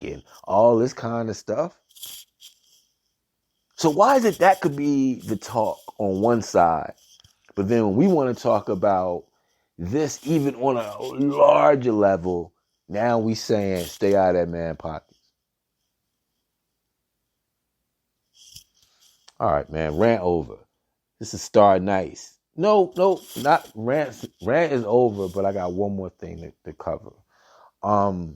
and all this kind of stuff. So why is it that could be the talk on one side, but then when we want to talk about this even on a larger level, now we saying stay out of that man pockets. All right, man, rant over. This is Star Nice. No, not rant. Rant is over, but I got one more thing to cover. I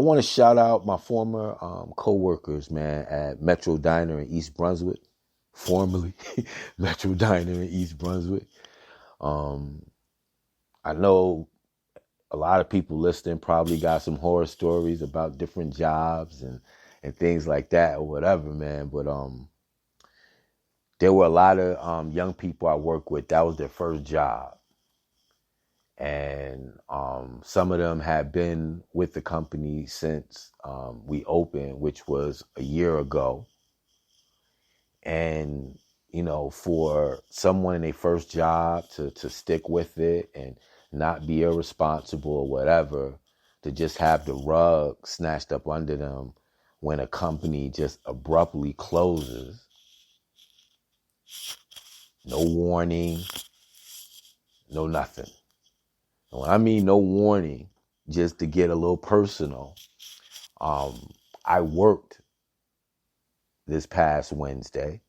want to shout out my former co-workers, man, at Metro Diner in East Brunswick, formerly Metro Diner in East Brunswick. I know a lot of people listening probably got some horror stories about different jobs and things like that or whatever, man. But there were a lot of young people I work with. That was their first job. And some of them had been with the company since we opened, which was a year ago. And, you know, for someone in their first job to stick with it and not be irresponsible or whatever, to just have the rug snatched up under them when a company just abruptly closes. No warning, no nothing. And when I mean no warning, just to get a little personal, I worked this past Wednesday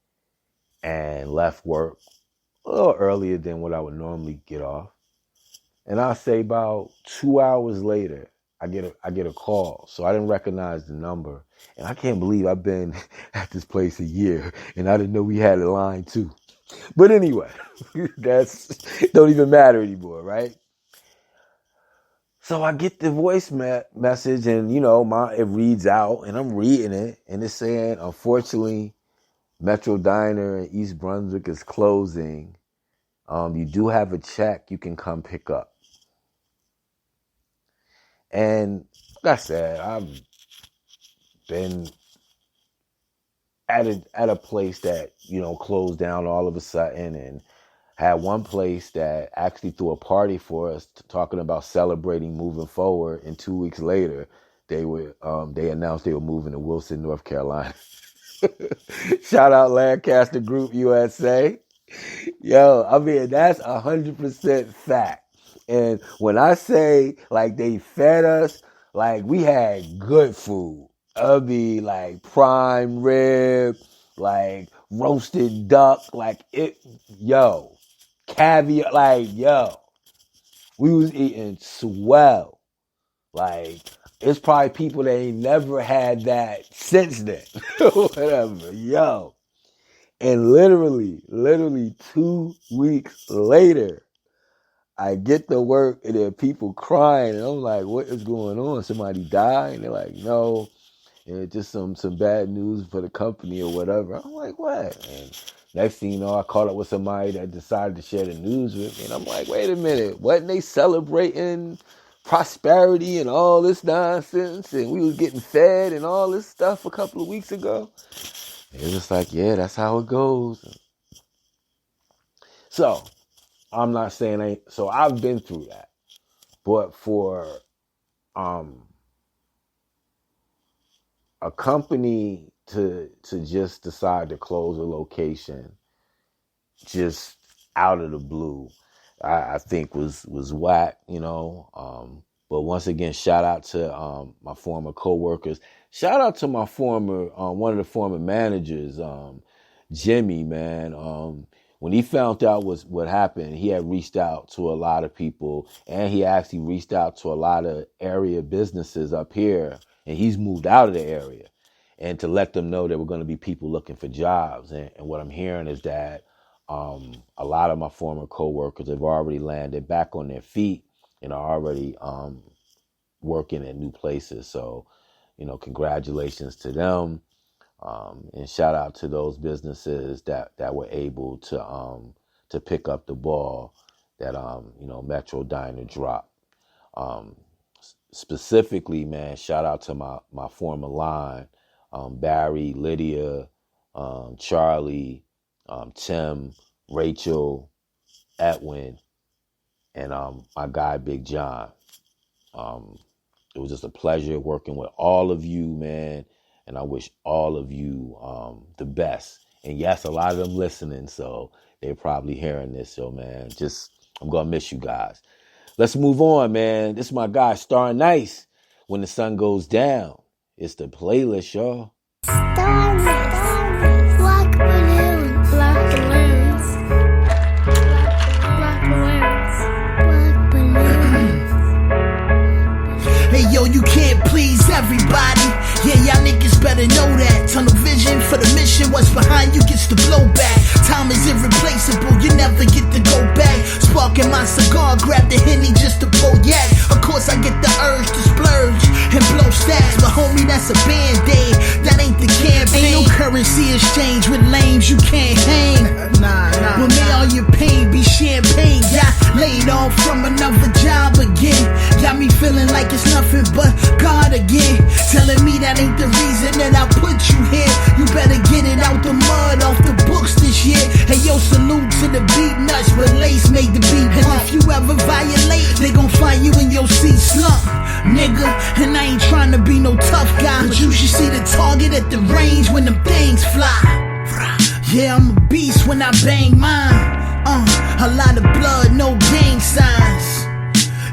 and left work a little earlier than what I would normally get off. And I'll say about 2 hours later, I get a call. So I didn't recognize the number. And I can't believe I've been at this place a year and I didn't know we had a line too. But anyway, that's don't even matter anymore, right? So I get the voice message and, you know, it reads out and I'm reading it and it's saying, unfortunately, Metro Diner in East Brunswick is closing. You do have a check you can come pick up. And like I said, I've been at a place that, you know, closed down all of a sudden, and had one place that actually threw a party for us talking about celebrating moving forward. And 2 weeks later, they announced they were moving to Wilson, North Carolina. Shout out Lancaster Group USA. Yo, I mean, that's 100% fact. And when I say like they fed us, like we had good food. I mean, like prime rib, like roasted duck, like it, yo, caviar, like yo, we was eating swell. Like it's probably people that ain't never had that since then. Whatever, yo. And literally 2 weeks later, I get to work and there are people crying, and I'm like, "What is going on? Somebody died?" And they're like, "No, it's just some bad news for the company or whatever." I'm like, "What?" And next thing you know, I caught up with somebody that decided to share the news with me, and I'm like, "Wait a minute, wasn't they celebrating prosperity and all this nonsense, and we was getting fed and all this stuff a couple of weeks ago?" And it's just like, yeah, that's how it goes. So I'm not saying so I've been through that. But for a company to just decide to close a location just out of the blue, I think was whack, you know. But once again, shout out to my former coworkers. Shout out to my former one of the former managers, Jimmy, man. When he found out what happened, he had reached out to a lot of people, and he actually reached out to a lot of area businesses up here, and he's moved out of the area, and to let them know there were going to be people looking for jobs. And what I'm hearing is that a lot of my former coworkers have already landed back on their feet and are already working at new places. So, you know, congratulations to them. And shout out to those businesses that were able to pick up the ball that you know, Metro Diner dropped. Specifically, man, shout out to my former line, Barry, Lydia, Charlie, Tim, Rachel, Edwin, and my guy Big John. It was just a pleasure working with all of you, man. And I wish all of you the best. And yes, a lot of them listening, so they're probably hearing this. So, man, I'm going to miss you guys. Let's move on, man. This is my guy, Star Nice. When the sun goes down, it's the playlist, y'all. Star Nice. Black balloons. Black balloons. Black balloons. Black balloons. Hey yo, you can't please everybody. Yeah, y'all niggas better know that. Tunnel vision for the mission. What's behind you gets the blowback. Time is irreplaceable, you never get to go back. Sparking my cigar, grab the Henny just to pull yak. Of course I get the urge to splurge and blow stacks, but homie, that's a band-aid. That ain't the campaign. Ain't no currency exchange with lames, you can't hang. But may all your pain be champagne. Yeah, laid off from another job again. Got me feeling like it's nothing but God again. Telling me that ain't the reason that I put you here. You better get it out the mud, off the books this year. Hey yo, salute to the beat nuts, but Lace made the beat bump. And if you ever violate, they gon' find you in your seat slump, nigga. And I ain't trying to be no tough guy, but you should see the target at the range when them things fly. Yeah, I'm a beast when I bang mine. A lot of blood, no gang signs.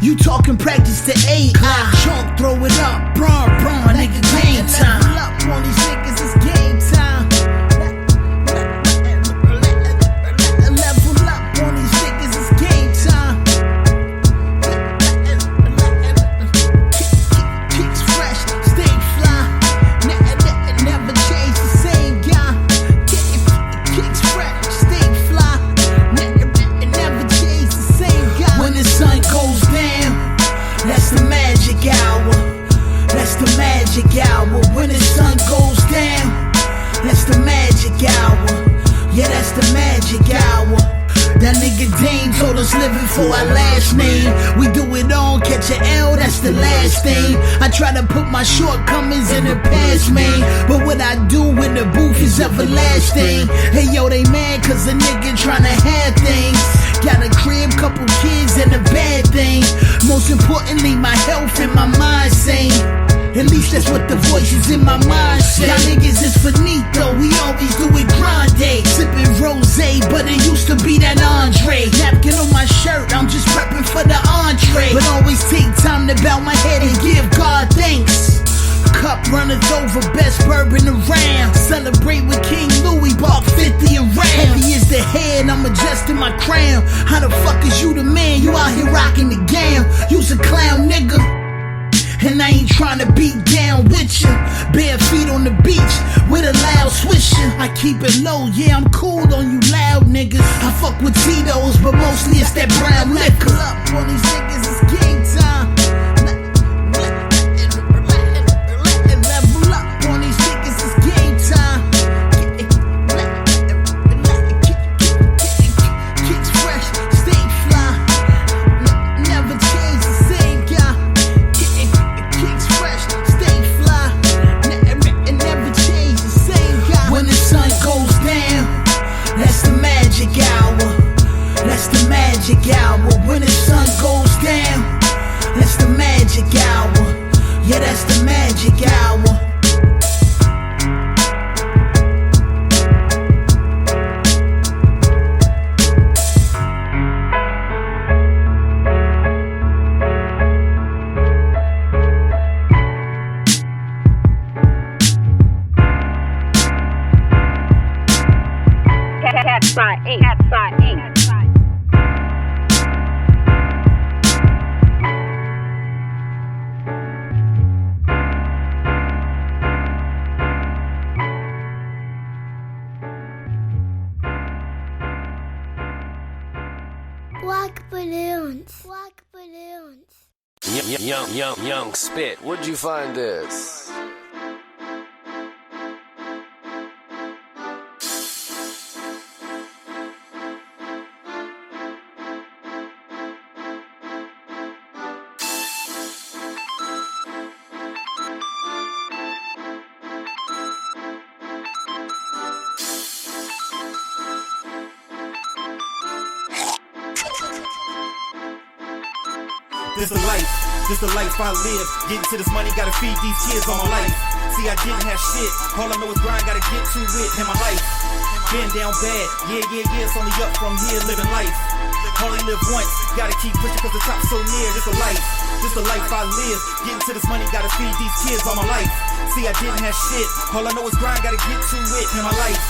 You talking practice to AI. Chalk, throw it up, brawn, nigga, game time. Level up on these niggas, it's game time. Level up on these niggas, it's game time. Kicks fresh, stay fly. Never change the same guy. Kicks fresh, stay fly. Never change the same guy. When the sun goes down, that's the magic hour. That's the magic hour. When the sun goes down, that's the magic hour. Yeah, that's the magic hour. That nigga Dane told us living for our last name. We do it all, catch a L, that's the last thing. I try to put my shortcomings in the past, man, but what I do in the booth is everlasting. Hey yo, they mad cause a nigga tryna have things. Got a crib, couple kids, and a bad thing. Most importantly, my health and my mind sane. At least that's what the voices in my mind say. Y'all niggas is finito, we always do it grande. Sippin' rosé, but it used to be that Andre. Napkin on my shirt, I'm just prepping for the entree. But always take time to bow my head and give God thanks. Cup runneth over, best bourbon around. Celebrate with King Louis, bought 50 around. Heavy is the head, I'm adjusting my crown. How the fuck is you the man? You out here rocking the gown. You's a clown, nigga. And I ain't tryna beat down with ya. Bare feet on the beach with a loud swisher. I keep it low, yeah, I'm cool on you loud niggas. I fuck with Tito's, but mostly it's that brown liquor. Level up on these niggas, it's game time. Level up on these niggas, it's game time. Kicks fresh, stay fly. Never change the same guy. Kicks fresh, stay fly. Never change the same guy. When the sun goes down, that's the magic hour. That's the magic hour. When the sun goes down, that's the magic hour. Yeah, that's the magic hour. Black balloons. Black balloons. Young Spit, where'd you find this? This the life I live. Getting to this money, gotta feed these kids all my life. See, I didn't have shit. All I know is grind, gotta get to it in my life. Been down bad, yeah, it's only up from here, living life. Only live once, gotta keep pushing cause the top's so near. This the life I live. Getting to this money, gotta feed these kids all my life. See, I didn't have shit. All I know is grind, gotta get to it in my life.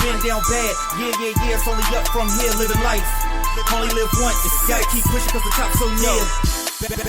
Been down bad, yeah, it's only up from here, living life. Only live once, gotta keep pushing cause the top's so near.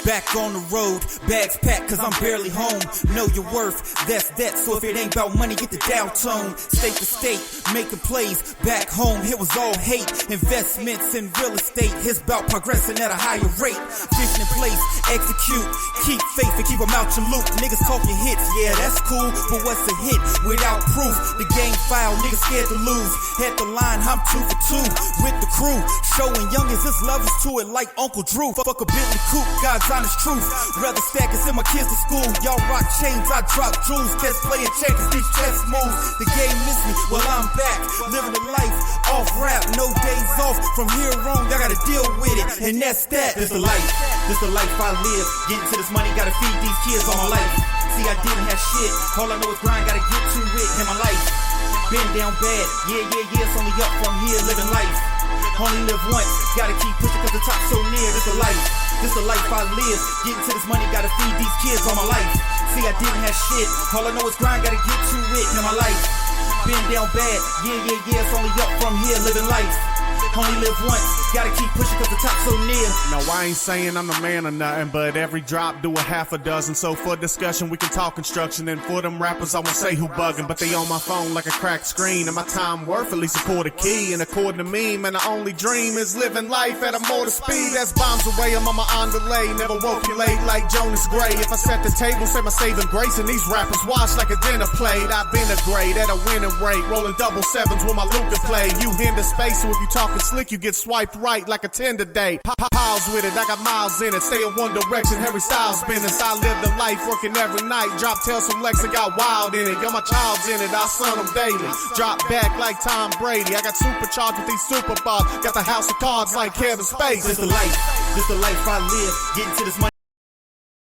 Back on the road, bags packed cause I'm barely home. Know your worth, that's that, so if it ain't about money, get the Dow tone. State to state, making plays, back home, it was all hate. Investments in real estate, it's about progressing at a higher rate. Vision in place, execute, keep faith and keep them out your loop. Niggas talking hits, yeah, that's cool, but what's a hit without proof? The game foul, niggas scared to lose. At the line, I'm 2 for 2 with the crew. Showing youngins, this levels to it like Uncle Drew. Fuck a Bentley coupe, God's honest truth. Rather stack and send my kids to school. Y'all rock chains, I drop jewels. Cats playing checkers, these chess moves. The game missed me, well I'm back. Living a life off rap, no days off. From here on, I gotta deal with it, and that's that. This the life I live. Getting to this money, gotta feed these kids all my life. See, I didn't have shit. All I know is grind, gotta get to it in my life. Been down bad, yeah, it's only up from here, living life. Only live once, gotta keep pushing cause the top's so near. This the life I live. Getting to this money, gotta feed these kids all my life. See, I didn't have shit. All I know is grind, gotta get to it in my life. Been down bad, yeah, it's only up from here, living life. Only live once, gotta keep pushing cause the top's so near. No, I ain't saying I'm the man or nothing, but every drop do a half a dozen. So for discussion, we can talk construction. And for them rappers, I won't say who bugging, but they on my phone like a cracked screen. And my time worth at least a quarter key. And according to me, man, the only dream is living life at a motor speed. That's bombs away, I'm on my on delay. Never woke you late like Jonas Gray. If I set the table, say my saving grace. And these rappers watch like a dinner plate. I've been a grade at a winning rate, rolling double sevens with my Luca play. You hinder space, so if you talking slick, you get swiped right like a Tinder date. Piles with it, I got miles in it. Stay in one direction, Harry Styles business. I live the life working every night. Drop tails from Lex and got wild in it. Yo, my child's in it, I son them daily. Drop back like Tom Brady. I got supercharged with these super bars. Got the house of cards like Kevin Spacey. This the life I live. Getting to this money.